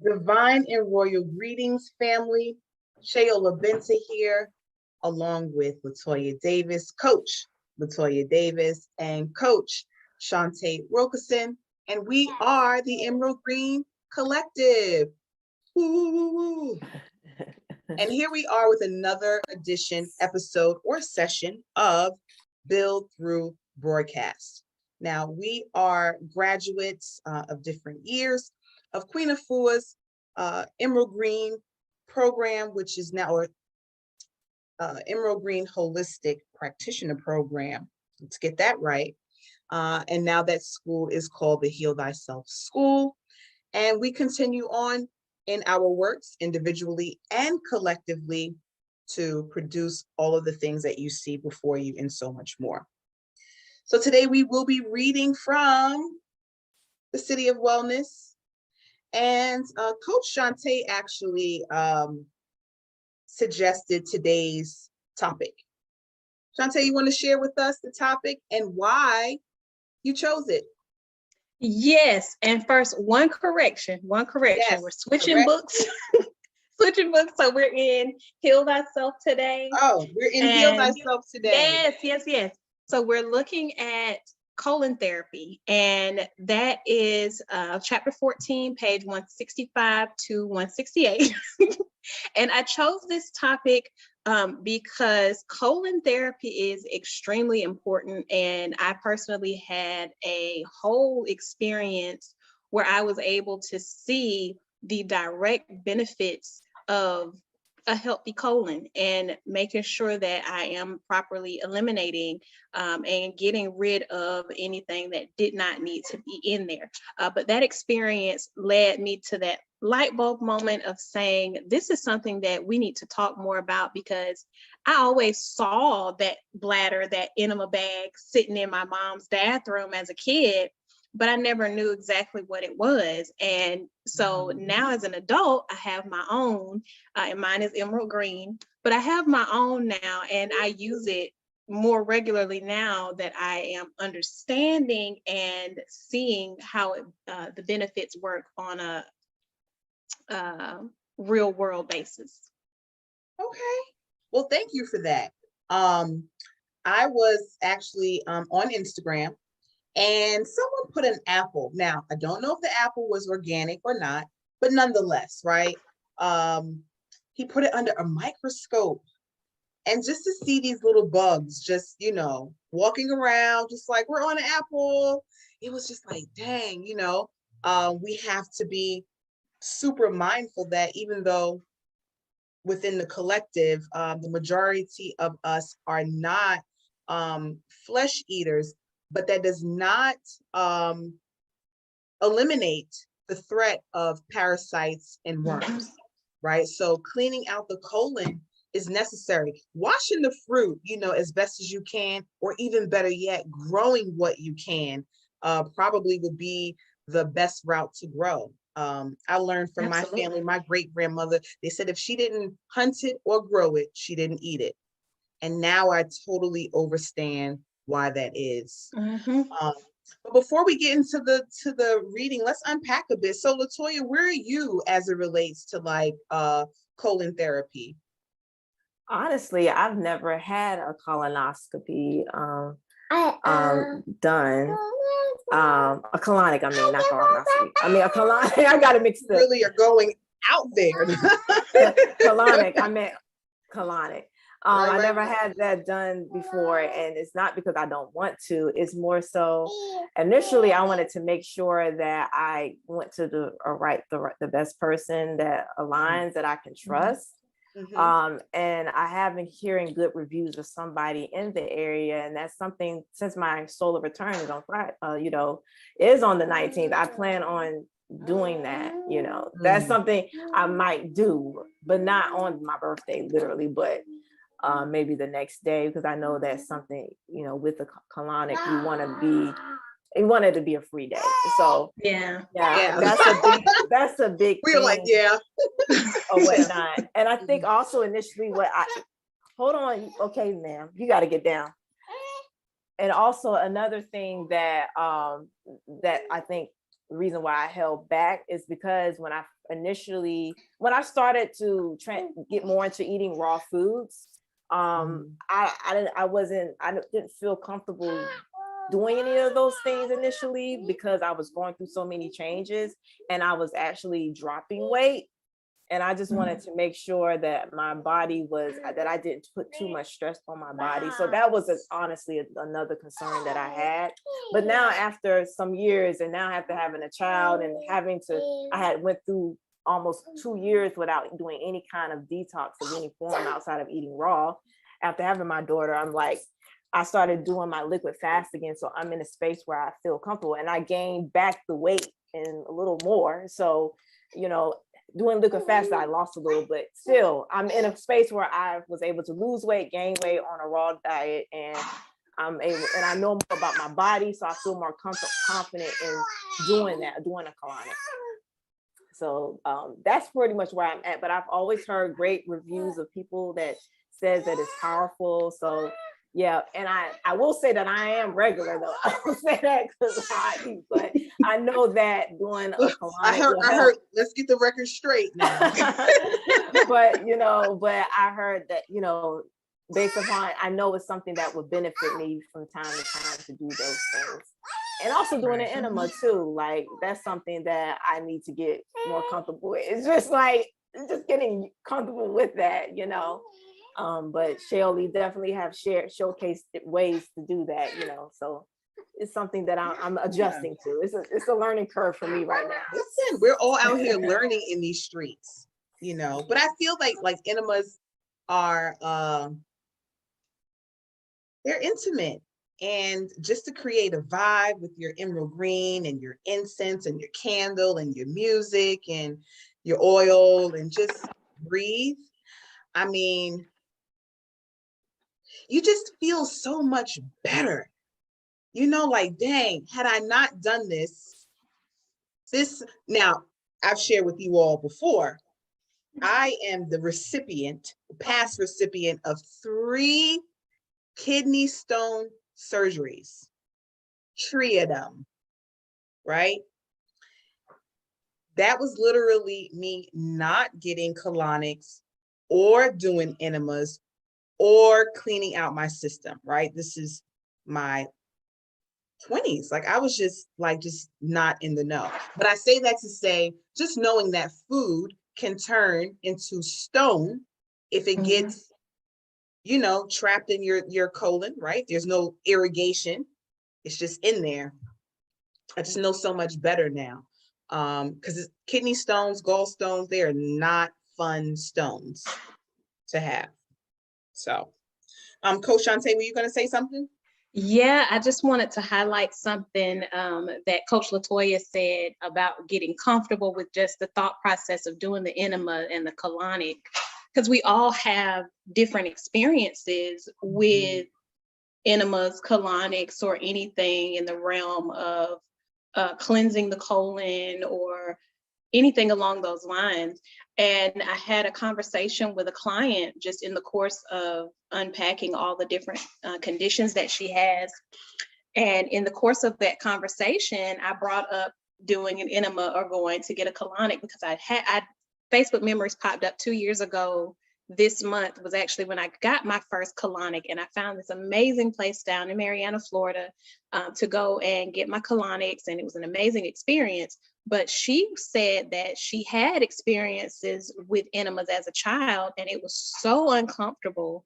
Divine and royal greetings, family. Shayola Benta here, along with Latoya Davis, Coach Latoya Davis, and Coach Shantae Wilkerson. And we are the Emerald Green Collective. Woo. And here we are with another edition, episode, or session of Build Through Broadcast. Now, we are graduates of different years of Queen Afua's Emerald Green program, which is now Emerald Green Holistic Practitioner Program. Let's get that right. And now that school is called the Heal Thyself School. And we continue on in our works individually and collectively to produce all of the things that you see before you and so much more. So today we will be reading from the City of Wellness. And Coach Shantae actually suggested today's topic. Shantae, you want to share with us the topic and why you chose it? Yes, and first, one correction. Yes, we're switching books. So we're in Heal Thyself today. Oh, we're in Heal Thyself today. Yes. So we're looking at colon therapy, and that is chapter 14, page 165 to 168. And I chose this topic because colon therapy is extremely important, and I personally had a whole experience where I was able to see the direct benefits of a healthy colon and making sure that I am properly eliminating and getting rid of anything that did not need to be in there. But that experience led me to that light bulb moment of saying, this is something that we need to talk more about, because I always saw that bladder, that enema bag sitting in my mom's bathroom as a kid, but I never knew exactly what it was. And so now as an adult, I have my own, and mine is emerald green, but I have my own now, and I use it more regularly now that I am understanding and seeing how the benefits work on a real world basis. Okay. Well, thank you for that. I was actually on Instagram, and someone put an apple. Now, I don't know if the apple was organic or not, but nonetheless, right? He put it under a microscope, and just to see these little bugs just, walking around, just like we're on an apple, it was just like, dang, we have to be super mindful that even though within the collective, the majority of us are not flesh eaters, but that does not eliminate the threat of parasites and worms, right? So cleaning out the colon is necessary. Washing the fruit, as best as you can, or even better yet, growing what you can, probably would be the best route to grow. I learned from my family, my great-grandmother, they said if she didn't hunt it or grow it, she didn't eat it. And now I totally understand why that is. But before we get into the reading, let's unpack a bit. So Latoya, where are you as it relates to colon therapy? Honestly, I've never had a colonoscopy done. A colonic, not colonoscopy. A colonic, I got it mixed up. Really are going out there. Colonic, I meant colonic. I never had that done before, and it's not because I don't want to. It's more so initially I wanted to make sure that I went to the best person that aligns, that I can trust. And I have been hearing good reviews of somebody in the area, and that's something, since my solar return is on Friday, is on the 19th. I plan on doing that. That's something I might do, but not on my birthday, literally, but maybe the next day, because I know that's something, with the colonic, you want it to be a free day. So yeah. That's a big we're thing. Like, yeah. Or whatnot. And I think also initially hold on, okay, ma'am, you got to get down. And also another thing that that I think the reason why I held back is because when I started to get more into eating raw foods, I didn't feel comfortable doing any of those things initially because I was going through so many changes and I was actually dropping weight. And I just wanted to make sure that my body that I didn't put too much stress on my body. So that was honestly another concern that I had. But now after some years, and now after having a child and I had went through almost 2 years without doing any kind of detox of any form outside of eating raw. After having my daughter, I started doing my liquid fast again. So I'm in a space where I feel comfortable, and I gained back the weight and a little more. So, doing liquid fast, I lost a little, but still I'm in a space where I was able to lose weight, gain weight on a raw diet, and I know more about my body, so I feel more confident in doing a colonic. So that's pretty much where I'm at. But I've always heard great reviews of people that says that it's powerful. So yeah, and I will say that I am regular though. I will say that because but I know that doing a colonic. I heard. Let's get the record straight now. but I heard that based upon, I know it's something that would benefit me from time to time to do those things. And also doing an enema too, like that's something that I need to get more comfortable with. It's just getting comfortable with that, but Shelly definitely have showcased ways to do that, so it's something that I'm adjusting to. It's a learning curve for me right now. Listen, we're all out here learning in these streets, but I feel like enemas are, they're intimate. And just to create a vibe with your emerald green and your incense and your candle and your music and your oil and just breathe. I mean, you just feel so much better. Like, dang, had I not done this, now I've shared with you all before, I am the past recipient of 3 kidney stone surgeries, triadum, right? That was literally me not getting colonics or doing enemas or cleaning out my system, right? This is my 20s. Like I was just not in the know. But I say that to say, just knowing that food can turn into stone if it gets trapped in your colon, right? There's no irrigation. It's just in there. I just know so much better now. Because kidney stones, gallstones, they are not fun stones to have. So, Coach Shantae, were you going to say something? Yeah, I just wanted to highlight something that Coach Latoya said about getting comfortable with just the thought process of doing the enema and the colonic, because we all have different experiences with enemas, colonics, or anything in the realm of cleansing the colon or anything along those lines. And I had a conversation with a client just in the course of unpacking all the different conditions that she has. And in the course of that conversation, I brought up doing an enema or going to get a colonic because Facebook memories popped up 2 years ago. This month was actually when I got my first colonic, and I found this amazing place down in Marianna, Florida, to go and get my colonics, and it was an amazing experience. But she said that she had experiences with enemas as a child, and it was so uncomfortable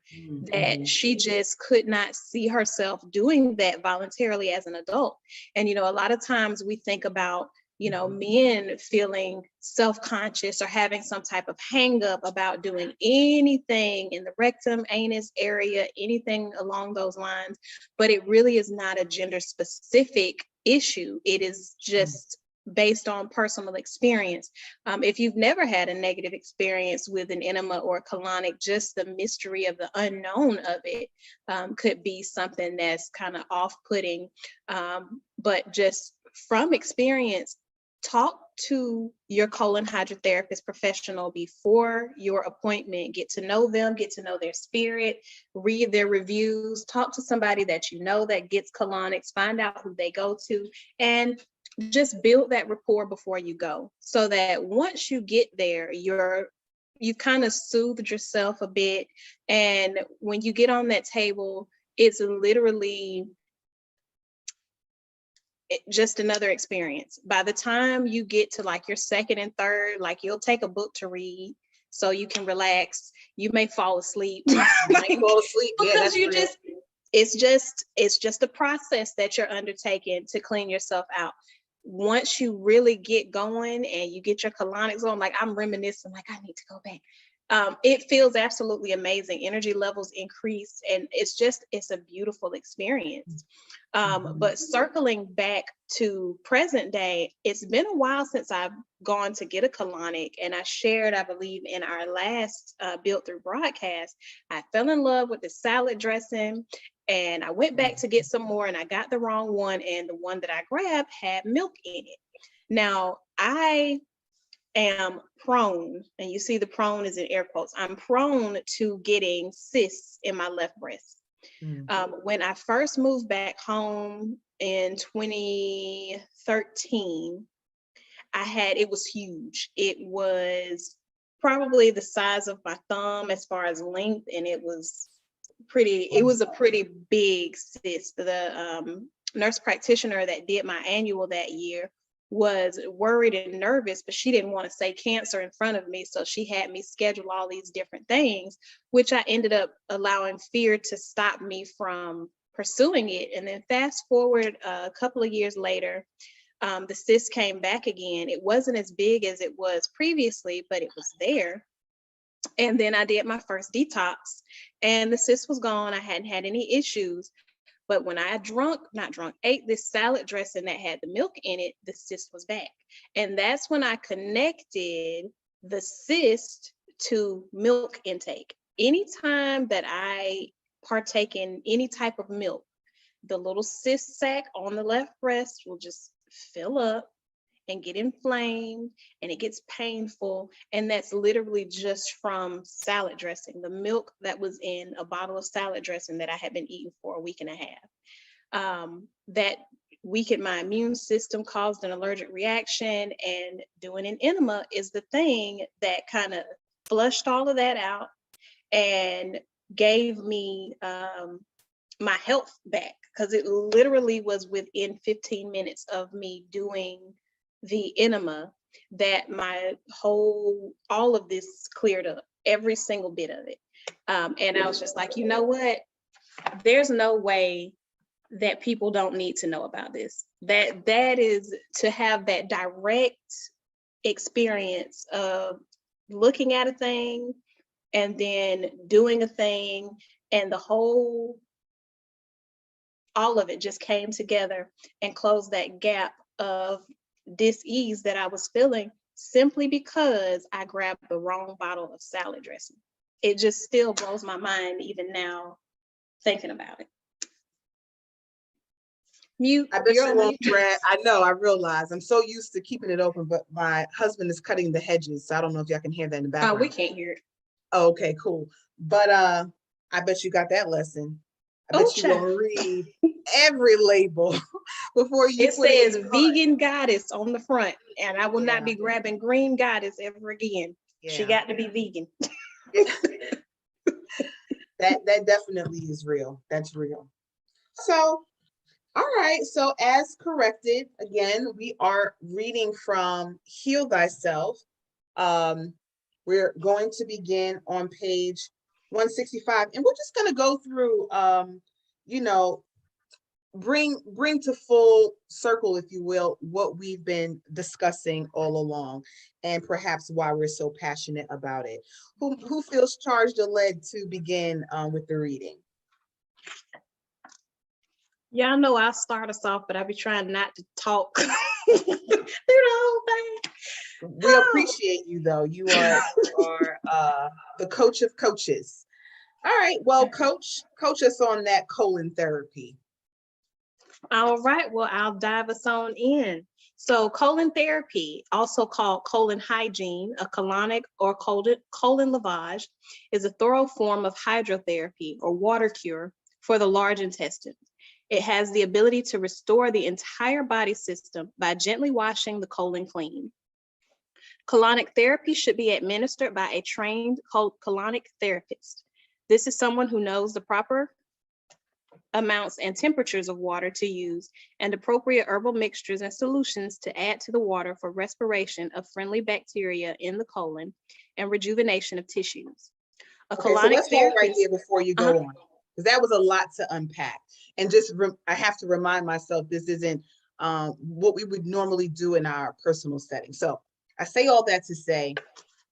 that she just could not see herself doing that voluntarily as an adult. And, a lot of times we think about men feeling self-conscious or having some type of hang up about doing anything in the rectum, anus area, anything along those lines. But it really is not a gender specific issue. It is just based on personal experience. If you've never had a negative experience with an enema or a colonic, just the mystery of the unknown of it could be something that's kind of off-putting. But just from experience, talk to your colon hydrotherapist professional before your appointment. Get to know them, get to know their spirit, read their reviews, talk to somebody that that gets colonics, find out who they go to, and just build that rapport before you go, so that once you get there, you kind of soothed yourself a bit. And when you get on that table, it's literally just another experience. By the time you get to like your second and third, like you'll take a book to read so you can relax. You may fall asleep. Might fall asleep. Yeah, Because that's you real. it's just a process that you're undertaking to clean yourself out. Once you really get going and you get your colonics on, like I'm reminiscing, like I need to go back. It feels absolutely amazing. Energy levels increase, and it's a beautiful experience. But circling back to present day, it's been a while since I've gone to get a colonic, and I shared, I believe, in our last Built Through broadcast, I fell in love with the salad dressing, and I went back to get some more, and I got the wrong one, and the one that I grabbed had milk in it. Now, I am prone, and you see the prone is in air quotes, I'm prone to getting cysts in my left breast. When I first moved back home in 2013, it was huge. It was probably the size of my thumb as far as length, and it was a pretty big cyst. The nurse practitioner that did my annual that year was worried and nervous, but she didn't want to say cancer in front of me. So she had me schedule all these different things, which I ended up allowing fear to stop me from pursuing it. And then fast forward a couple of years later, the cyst came back again. It wasn't as big as it was previously, but it was there. And then I did my first detox, and the cyst was gone. I hadn't had any issues. But when I ate this salad dressing that had the milk in it, the cyst was back. And that's when I connected the cyst to milk intake. Anytime that I partake in any type of milk, the little cyst sac on the left breast will just fill up and get inflamed, and it gets painful. And that's literally just from salad dressing, the milk that was in a bottle of salad dressing that I had been eating for a week and a half. That weakened my immune system, caused an allergic reaction, and doing an enema is the thing that kind of flushed all of that out and gave me my health back, because it literally was within 15 minutes of me doing the enema that all of this cleared up, every single bit of it. And I was just like, you know what? There's no way that people don't need to know about this. That is to have that direct experience of looking at a thing and then doing a thing, and all of it just came together and closed that gap of dis-ease that I was feeling, simply because I grabbed the wrong bottle of salad dressing. It just still blows my mind even now thinking about it. Mute. I bet you won't grab. I know, I realize. I'm so used to keeping it open, but my husband is cutting the hedges, so I don't know if y'all can hear that in the background. We can't hear it. Oh, okay, cool. But I bet you got that lesson. I bet you will read every label before you. It says vegan goddess on the front, and I will not be grabbing green goddess ever again. She got to be vegan. That definitely is real. That's real. So, all right. So as corrected, again, we are reading from Heal Thyself. We're going to begin on page 165, and we're just going to go through, bring to full circle, if you will, what we've been discussing all along, and perhaps why we're so passionate about it. Who feels charged or led to begin with the reading? Y'all know I'll start us off, but I'll be trying not to talk through the whole thing. We appreciate you, though. You are the coach of coaches. All right. Well, coach us on that colon therapy. All right. Well, I'll dive us on in. So colon therapy, also called colon hygiene, a colonic or colon lavage, is a thorough form of hydrotherapy or water cure for the large intestine. It has the ability to restore the entire body system by gently washing the colon clean. Colonic therapy should be administered by a trained colonic therapist. This is someone who knows the proper amounts and temperatures of water to use and appropriate herbal mixtures and solutions to add to the water for respiration of friendly bacteria in the colon and rejuvenation of tissues. Okay, so let's hold right here before you go on, because that was a lot to unpack. And just I have to remind myself, this isn't what we would normally do in our personal setting. So I say all that to say,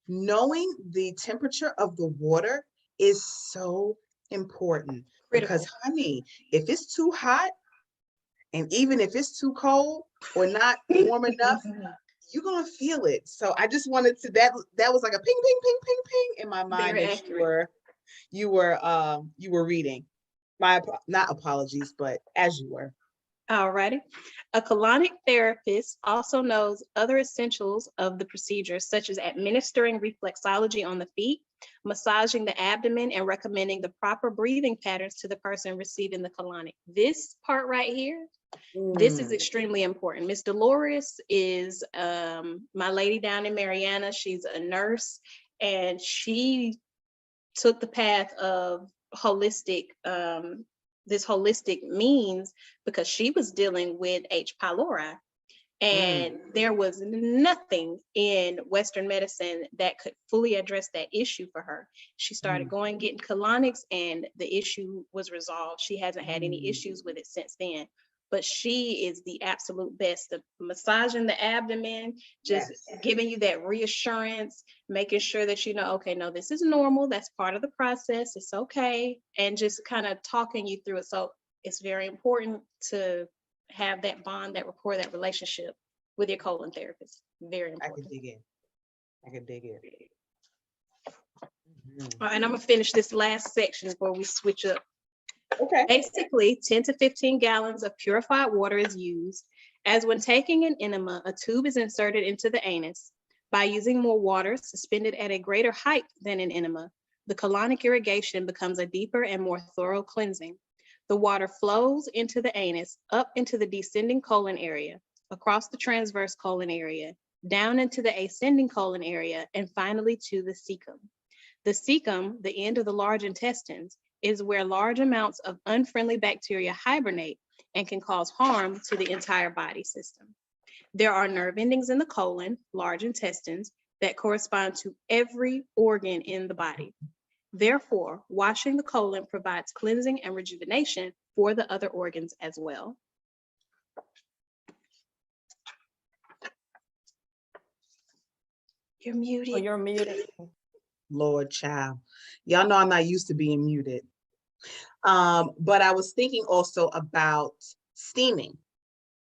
knowing the temperature of the water is so important. Critical. Because honey, if it's too hot, and even if it's too cold or not warm enough, you're gonna feel it. So I just wanted to, that was like a ping, ping, ping, ping, ping in my mind. Very That accurate. you were reading. My not apologies, but as you were. Alrighty. A colonic therapist also knows other essentials of the procedure, such as administering reflexology on the feet, massaging the abdomen, and recommending the proper breathing patterns to the person receiving the colonic. This part right here, this is extremely important. Miss Dolores is my lady down in Mariana. She's a nurse, and she took the path of holistic, this holistic means, because she was dealing with H. pylori. And there was nothing in Western medicine that could fully address that issue for her. She started getting colonics, and the issue was resolved. She hasn't had any issues with it since then. But she is the absolute best of massaging the abdomen, just giving you that reassurance, making sure that you know, okay, no, this is normal. That's part of the process. It's okay. And just kind of talking you through it. So it's very important to have that bond, that rapport, that relationship with your colon therapist. Very important. I can dig it. All right, and I'm gonna finish this last section before we switch up. Okay. Basically, 10 to 15 gallons of purified water is used. As when taking an enema, a tube is inserted into the anus. By using more water suspended at a greater height than an enema, the colonic irrigation becomes a deeper and more thorough cleansing. The water flows into the anus, up into the descending colon area, across the transverse colon area, down into the ascending colon area, and finally to the cecum. The cecum, the end of the large intestines, is where large amounts of unfriendly bacteria hibernate and can cause harm to the entire body system. There are nerve endings in the colon, large intestines, that correspond to every organ in the body. Therefore, washing the colon provides cleansing and rejuvenation for the other organs as well. You're muted. Oh, you're muted. Lord child. Y'all know I'm not used to being muted. But I was thinking also about steaming.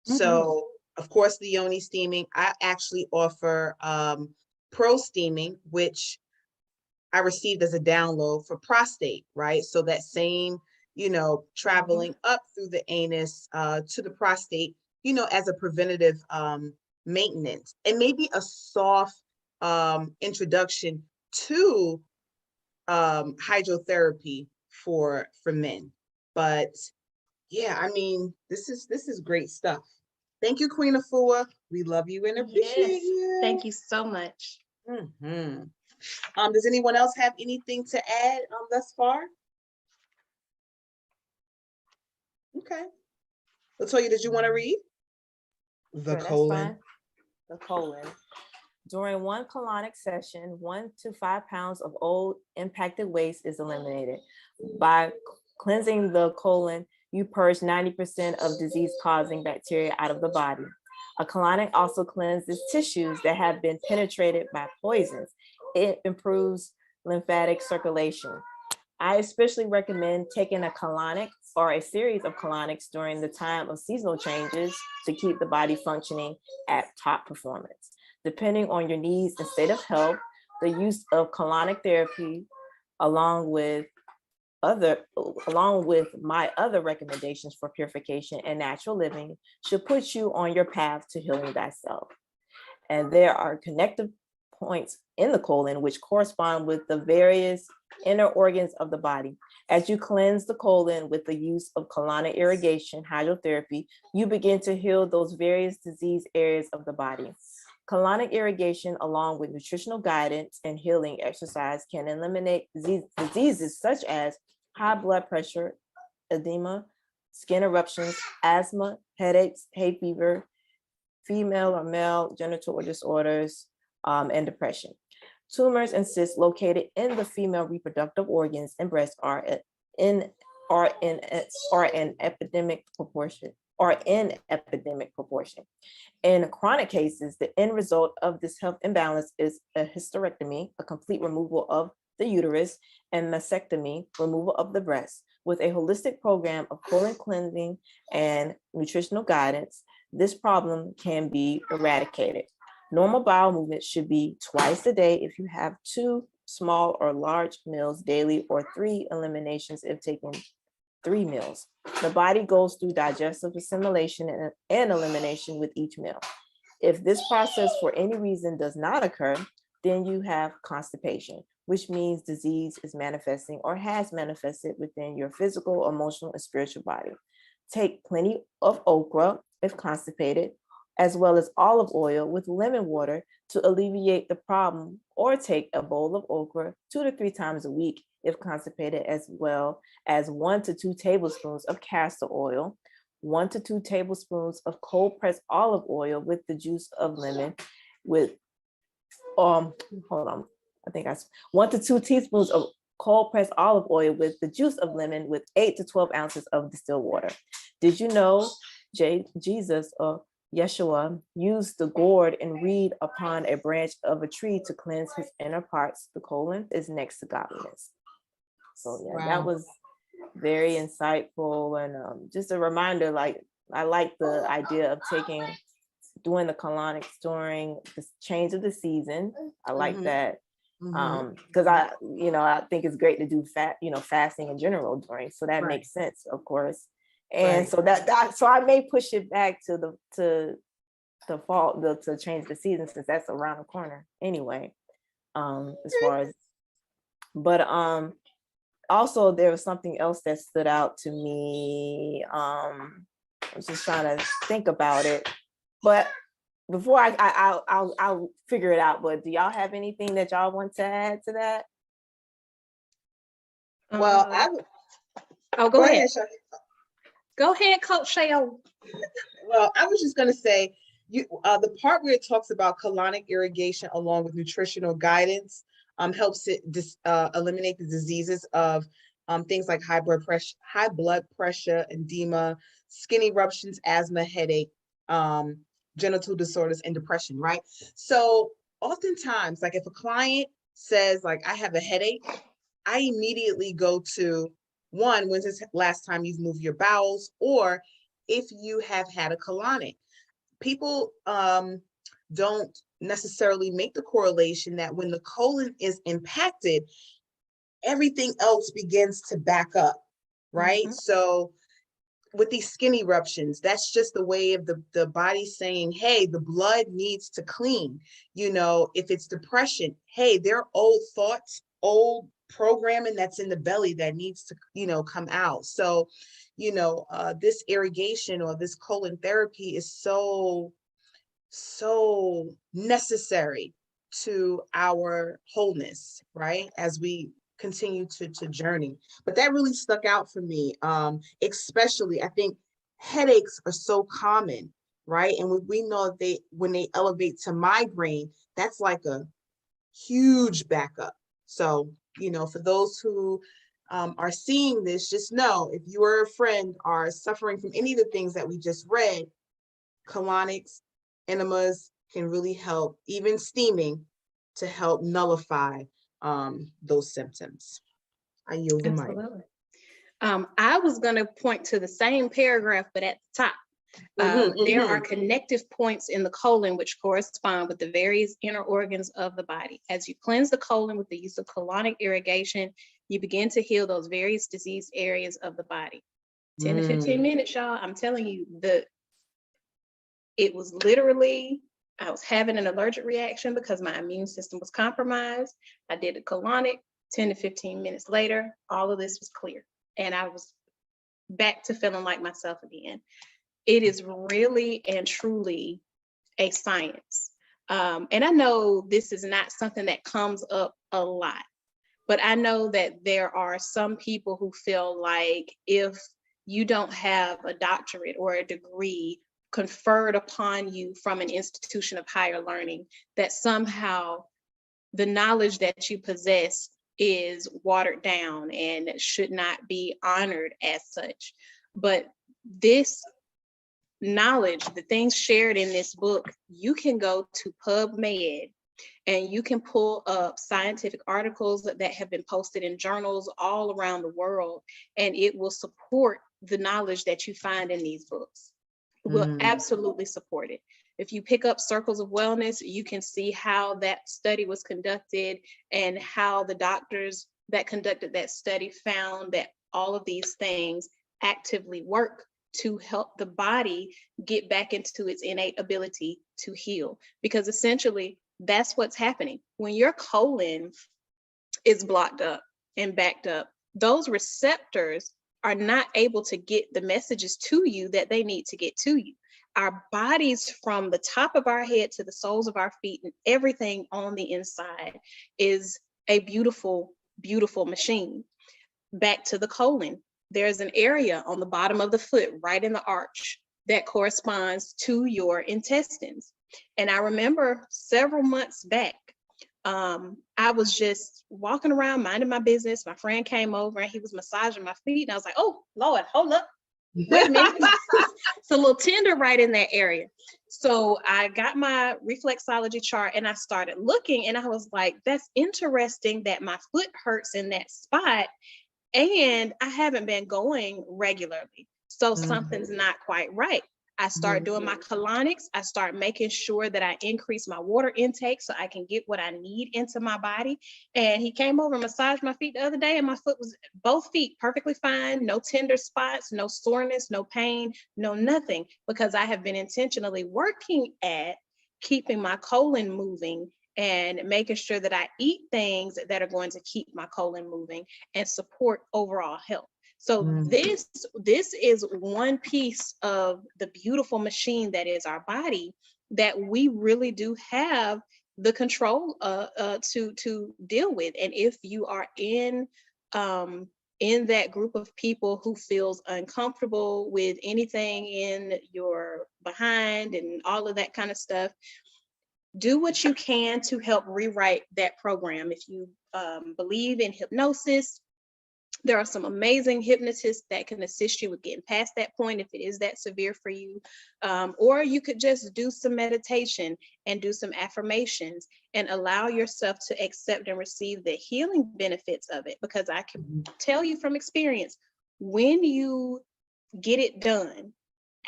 So of course, the yoni steaming, I actually offer pro steaming, which I received as a download for prostate, right? So that same, traveling up through the anus to the prostate, as a preventative maintenance, and maybe a soft introduction to hydrotherapy for men. But yeah, I mean, this is great stuff. Thank you, Queen Afua. We love you and appreciate you. Thank you so much. Does anyone else have anything to add thus far? Okay. Latoya, did you want to read? The colon. The colon. During one colonic session, 1 to 5 pounds of old impacted waste is eliminated. By cleansing the colon, you purge 90% of disease-causing bacteria out of the body. A colonic also cleanses tissues that have been penetrated by poisons. It improves lymphatic circulation. I especially recommend taking a colonic or a series of colonics during the time of seasonal changes to keep the body functioning at top performance. Depending on your needs and state of health, the use of colonic therapy, along with my other recommendations for purification and natural living, should put you on your path to healing thyself. And there are connective points in the colon which correspond with the various inner organs of the body. As you cleanse the colon with the use of colonic irrigation, hydrotherapy, you begin to heal those various disease areas of the body. Colonic irrigation, along with nutritional guidance and healing exercise, can eliminate diseases such as high blood pressure, edema, skin eruptions, asthma, headaches, hay fever, female or male genital disorders, and depression. Tumors and cysts located in the female reproductive organs and breast are in epidemic proportion. In chronic cases, the end result of this health imbalance is a hysterectomy, a complete removal of the uterus, and mastectomy, removal of the breast. With a holistic program of colon cleansing and nutritional guidance, this problem can be eradicated. Normal bowel movement should be twice a day if you have 2 small or large meals daily, or 3 eliminations if taking 3 meals. The body goes through digestive assimilation and elimination with each meal. If this process for any reason does not occur, then you have constipation, which means disease is manifesting or has manifested within your physical, emotional, and spiritual body. Take plenty of okra if constipated, as well as olive oil with lemon water to alleviate the problem, or take a bowl of okra 2 to 3 times a week if constipated, as well as 1 to 2 tablespoons of castor oil, 1 to 2 tablespoons of cold pressed olive oil with the juice of lemon, with 1 to 2 teaspoons of cold pressed olive oil with the juice of lemon, with 8 to 12 ounces of distilled water. Did you know Jesus or Yeshua used the gourd and reed upon a branch of a tree to cleanse his inner parts? The colon is next to godliness. So yeah, that was very insightful, and just a reminder, like, I like the idea of doing the colonics during the change of the season. I like that. Because I think it's great to do fasting in general during, so that makes sense, of course. And so so I may push it back to the fall, to change the season, since that's around the corner anyway. As far as, but also there was something else that stood out to me. I was just trying to think about it, but before I'll figure it out. But do y'all have anything that y'all want to add to that? Well, go ahead. Go ahead, Coach Shale. Well, I was just going to say, the part where it talks about colonic irrigation along with nutritional guidance helps it eliminate the diseases of things like high blood pressure, edema, skin eruptions, asthma, headache, genital disorders, and depression, right? So oftentimes, like if a client says, like, I have a headache, I immediately go to, one, when's the last time you've moved your bowels, or if you have had a colonic. People don't necessarily make the correlation that when the colon is impacted, everything else begins to back up, right? So with these skin eruptions, that's just the way of the body saying, hey, the blood needs to clean. If it's depression, hey, there are old thoughts, old programming that's in the belly that needs to, come out. So, this irrigation or this colon therapy is so necessary to our wholeness, right? As we continue to journey. But that really stuck out for me. Especially, I think headaches are so common, right? And we know when they elevate to migraine, that's like a huge backup. So, for those who are seeing this, just know, if you or a friend are suffering from any of the things that we just read, colonics, enemas can really help, even steaming, to help nullify those symptoms. I yield the mic. I was going to point to the same paragraph, but at the top. There are connective points in the colon which correspond with the various inner organs of the body. As you cleanse the colon with the use of colonic irrigation, you begin to heal those various disease areas of the body. 10 to 15 minutes, y'all. I'm telling you, it was literally, I was having an allergic reaction because my immune system was compromised. I did a colonic 10 to 15 minutes later, all of this was clear. And I was back to feeling like myself again. It is really and truly a science. And I know this is not something that comes up a lot, but I know that there are some people who feel like if you don't have a doctorate or a degree conferred upon you from an institution of higher learning, that somehow the knowledge that you possess is watered down and should not be honored as such. But this knowledge, the things shared in this book, you can go to PubMed and you can pull up scientific articles that have been posted in journals all around the world, and it will support the knowledge that you find in these books. It will absolutely support it. If you pick up Circles of Wellness, you can see how that study was conducted and how the doctors that conducted that study found that all of these things actively work to help the body get back into its innate ability to heal. Because essentially, that's what's happening. When your colon is blocked up and backed up, those receptors are not able to get the messages to you that they need to get to you. Our bodies, from the top of our head to the soles of our feet and everything on the inside, is a beautiful, beautiful machine. Back to the colon, there's an area on the bottom of the foot, right in the arch, that corresponds to your intestines. And I remember several months back, I was just walking around minding my business. My friend came over and he was massaging my feet. And I was like, oh, Lord, hold up. Wait a minute. It's a little tender right in that area. So I got my reflexology chart and I started looking, and I was like, that's interesting that my foot hurts in that spot. And I haven't been going regularly. So something's not quite right. I start doing my colonics. I start making sure that I increase my water intake so I can get what I need into my body. And he came over and massaged my feet the other day, and my foot was, both feet, perfectly fine. No tender spots, no soreness, no pain, no nothing, because I have been intentionally working at keeping my colon moving and making sure that I eat things that are going to keep my colon moving and support overall health. So this is one piece of the beautiful machine that is our body, that we really do have the control to deal with. And if you are in that group of people who feels uncomfortable with anything in your behind and all of that kind of stuff, do what you can to help rewrite that program. If you believe in hypnosis, there are some amazing hypnotists that can assist you with getting past that point if it is that severe for you. Or you could just do some meditation and do some affirmations and allow yourself to accept and receive the healing benefits of it. Because I can tell you from experience, when you get it done,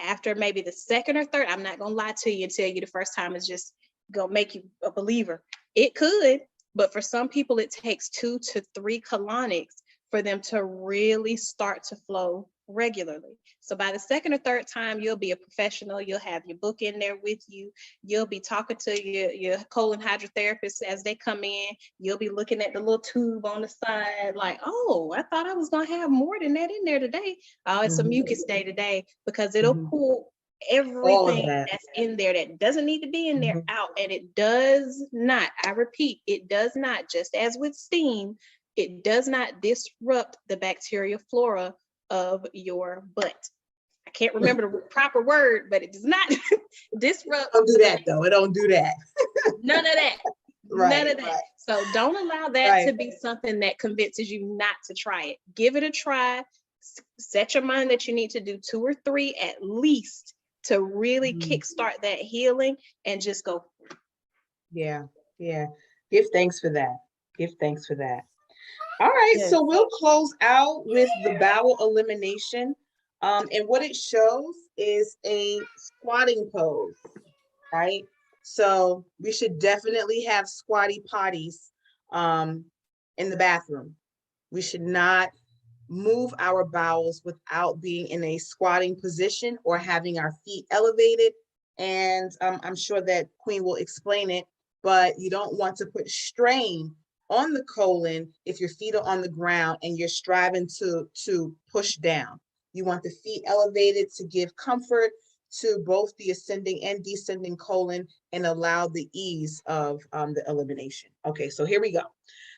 after maybe the second or third, I'm not gonna lie to you and tell you the first time is just gonna make you a believer. It could, but for some people it takes 2 to 3 colonics for them to really start to flow regularly. So by the second or third time, you'll be a professional. You'll have your book in there with you. You'll be talking to your colon hydrotherapist as they come in. You'll be looking at the little tube on the side like, oh, I thought I was gonna have more than that in there today. Oh, it's a mucus day today, because it'll pull everything that's in there that doesn't need to be in there out. And it does not, I repeat, it does not, just as with steam, it does not disrupt the bacterial flora of your butt. I can't remember the proper word, but it does not disrupt. Don't do that though. It don't do that. None of that. None of that. Right. So don't allow that to be something that convinces you not to try it. Give it a try. Set your mind that you need to do 2 or 3 at least to really kickstart that healing and just go. Yeah. Give thanks for that. Give thanks for that. All right, so we'll close out with the bowel elimination. And what it shows is a squatting pose, right? So we should definitely have squatty potties in the bathroom. We should not move our bowels without being in a squatting position or having our feet elevated. And I'm sure that Queen will explain it, but you don't want to put strain on the colon if your feet are on the ground and you're striving to push down. You want the feet elevated to give comfort to both the ascending and descending colon and allow the ease of the elimination. Okay, so here we go.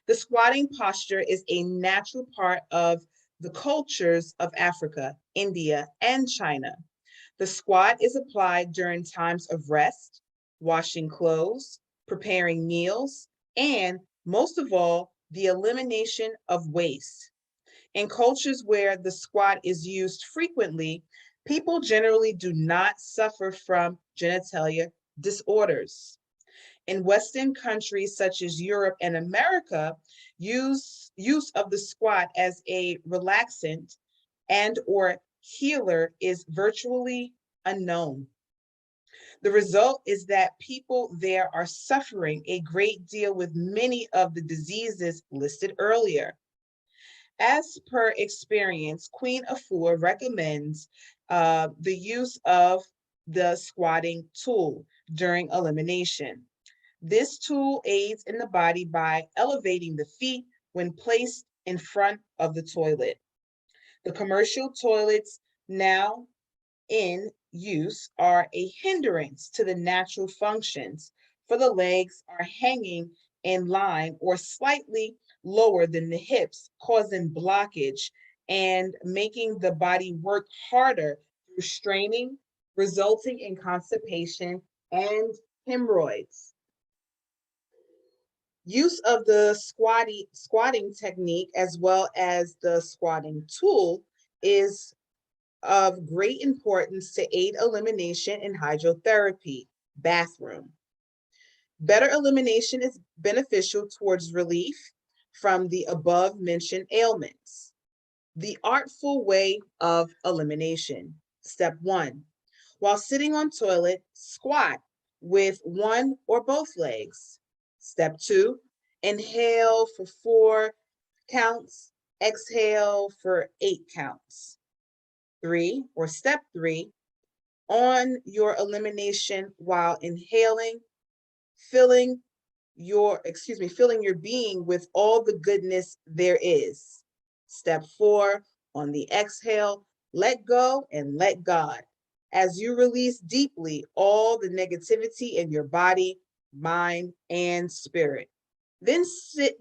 The squatting posture is a natural part of the cultures of Africa, India, and China. The squat is applied during times of rest, washing clothes, preparing meals, and most of all, the elimination of waste. In cultures where the squat is used frequently, people generally do not suffer from genitalia disorders. In Western countries such as Europe and America, use of the squat as a relaxant and or healer is virtually unknown. The result is that people there are suffering a great deal with many of the diseases listed earlier. As per experience, Queen Afua recommends the use of the squatting tool during elimination. This tool aids in the body by elevating the feet when placed in front of the toilet. The commercial toilets now in use are a hindrance to the natural functions, for the legs are hanging in line or slightly lower than the hips, causing blockage and making the body work harder through straining, resulting in constipation and hemorrhoids. Use of the squatting technique as well as the squatting tool is of great importance to aid elimination in hydrotherapy, bathroom. Better elimination is beneficial towards relief from the above mentioned ailments. The artful way of elimination. Step 1. While sitting on toilet, squat with one or both legs. Step 2. Inhale for 4 counts, exhale for 8 counts. 3, or step 3, on your elimination while inhaling, filling your being with all the goodness there is. Step 4, on the exhale, let go and let God as you release deeply all the negativity in your body, mind, and spirit. Then sit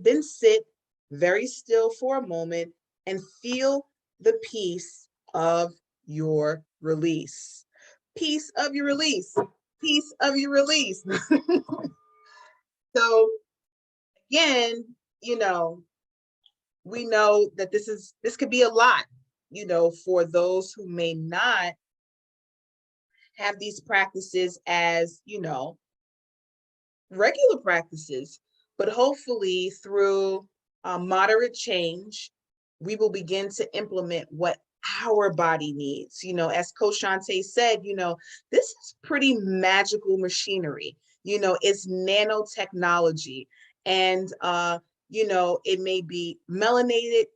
very still for a moment and feel the peace of your release. Peace of your release. Peace of your release. So again, we know that this could be a lot, for those who may not have these practices as, regular practices, but hopefully through moderate change, we will begin to implement what our body needs. As Coach Shante said, this is pretty magical machinery. It's nanotechnology, and it may be melanated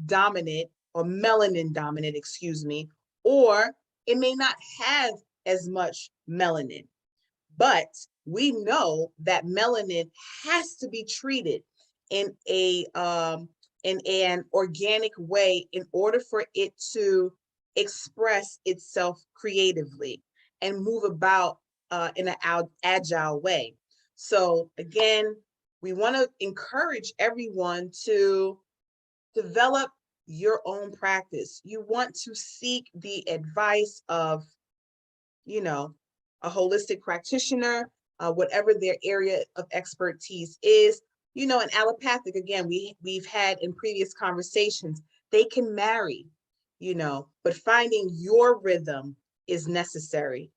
dominant or melanin dominant, excuse me, or it may not have as much melanin. But we know that melanin has to be treated in an organic way in order for it to express itself creatively and move about in an agile way. So again, we want to encourage everyone to develop your own practice. You want to seek the advice of, a holistic practitioner, whatever their area of expertise is, and allopathic, again, we've had in previous conversations, they can marry, but finding your rhythm is necessary.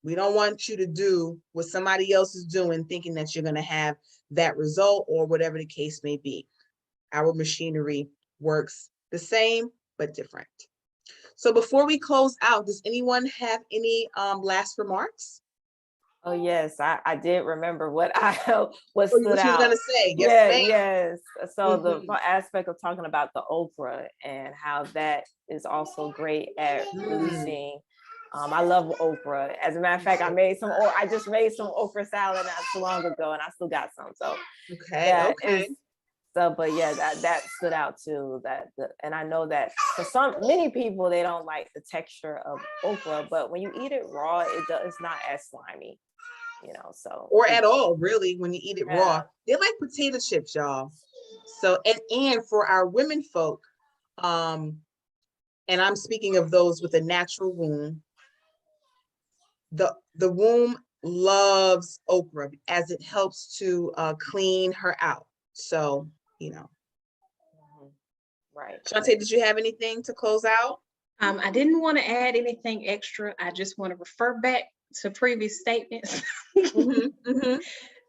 We don't want you to do what somebody else is doing, thinking that you're going to have that result or whatever the case may be. Our machinery works the same, but different. So before we close out, does anyone have any last remarks? Oh yes, I did remember what I was What stood you were out. gonna say? Yes, Yeah, ma'am. yes. So Mhm. the aspect of talking about the okra and how that is also great at Mm. releasing I love okra. As a matter of fact, I just made some okra salad not too long ago, and I still got some. So Okay. but yeah, that stood out too. And I know that for many people, they don't like the texture of okra, but when you eat it raw, it's not as slimy, so. Or at all, really, when you eat it raw. They're like potato chips, y'all. So, and for our women folk, and I'm speaking of those with a natural womb, the womb loves okra as it helps to clean her out. So, Right. Shantae, did you have anything to close out? I didn't want to add anything extra. I just want to refer back to previous statements.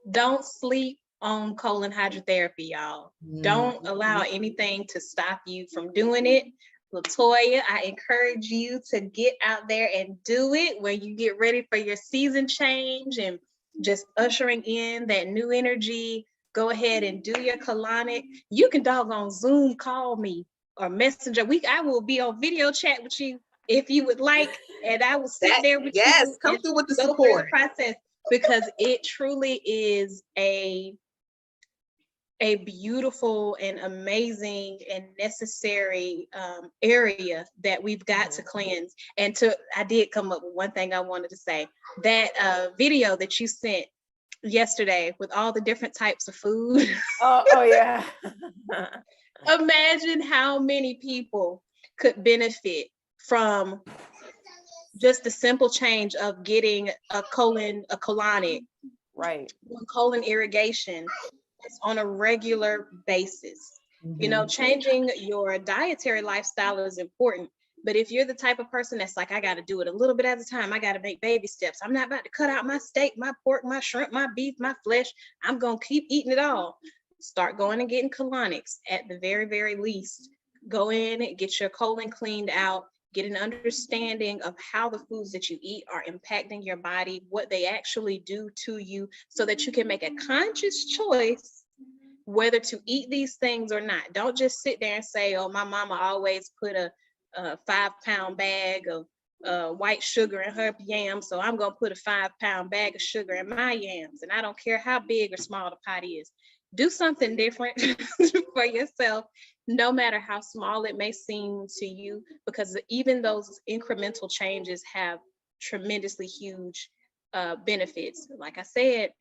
Don't sleep on colon hydrotherapy, y'all. Don't allow anything to stop you from doing it. Latoya, I encourage you to get out there and do it when you get ready for your season change and just ushering in that new energy. Go ahead and do your colonic. You can doggone Zoom call me or messenger. I will be on video chat with you if you would like, and I will sit there with you. Yes, come through with the support. The process, because it truly is a beautiful and amazing and necessary area that we've got to cleanse. And I did come up with one thing I wanted to say. That video that you sent yesterday with all the different types of food. Oh yeah. Imagine how many people could benefit from just the simple change of getting a colonic, right, colon irrigation on a regular basis. Changing your dietary lifestyle is important, but if you're the type of person that's like, I got to do it a little bit at a time, I got to make baby steps, I'm not about to cut out my steak, my pork, my shrimp, my beef, my flesh, I'm going to keep eating it all. Start going and getting colonics at the very, very least. Go in and get your colon cleaned out, get an understanding of how the foods that you eat are impacting your body, what they actually do to you, so that you can make a conscious choice whether to eat these things or not. Don't just sit there and say, oh, my mama always put a 5-pound bag of white sugar in her yams, so I'm gonna put a 5-pound bag of sugar in my yams, and I don't care how big or small the pot is. Do something different for yourself, no matter how small it may seem to you, because even those incremental changes have tremendously huge benefits. Like I said,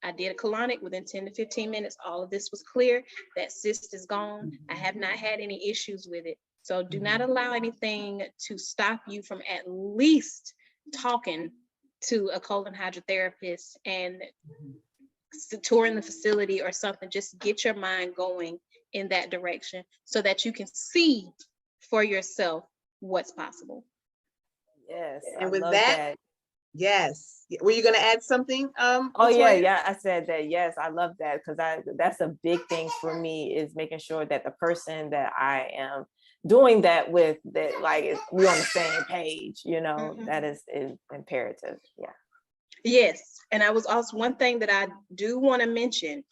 I did a colonic within 10 to 15 minutes. All of this was clear. That cyst is gone. I have not had any issues with it. So do not allow anything to stop you from at least talking to a colon hydrotherapist and touring the facility or something. Just get your mind going in that direction so that you can see for yourself what's possible. Yes. And with that, yes. Were you going to add something? Oh, Latoya? Yeah. I said that. Yes, I love that, because that's a big thing for me, is making sure that the person that I am doing that with, that like we're on the same page, that is imperative. Yeah. Yes. And I was also, one thing that I do want to mention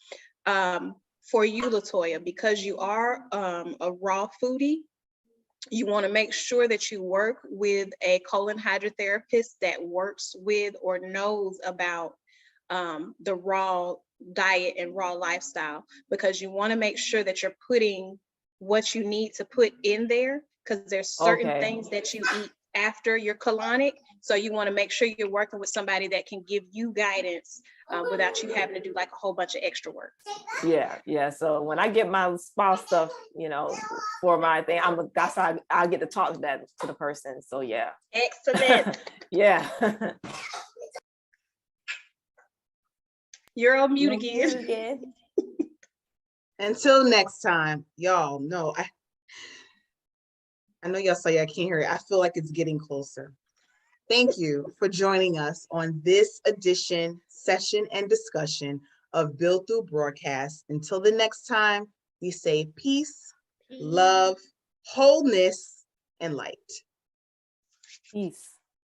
for you, Latoya, because you are a raw foodie, you want to make sure that you work with a colon hydrotherapist that works with or knows about the raw diet and raw lifestyle, because you want to make sure that you're putting what you need to put in there, because there's certain things that you eat after your colonic. So you want to make sure you're working with somebody that can give you guidance without you having to do like a whole bunch of extra work. Yeah. So when I get my spa stuff, for my thing, I'll get to talk that to the person. So yeah. Excellent. Yeah. You're on mute again. Until next time, y'all know, I know y'all say I can't hear it. I feel like it's getting closer. Thank you for joining us on this session and discussion of Build Through Broadcast. Until the next time, we say peace, love, wholeness, and light. Peace.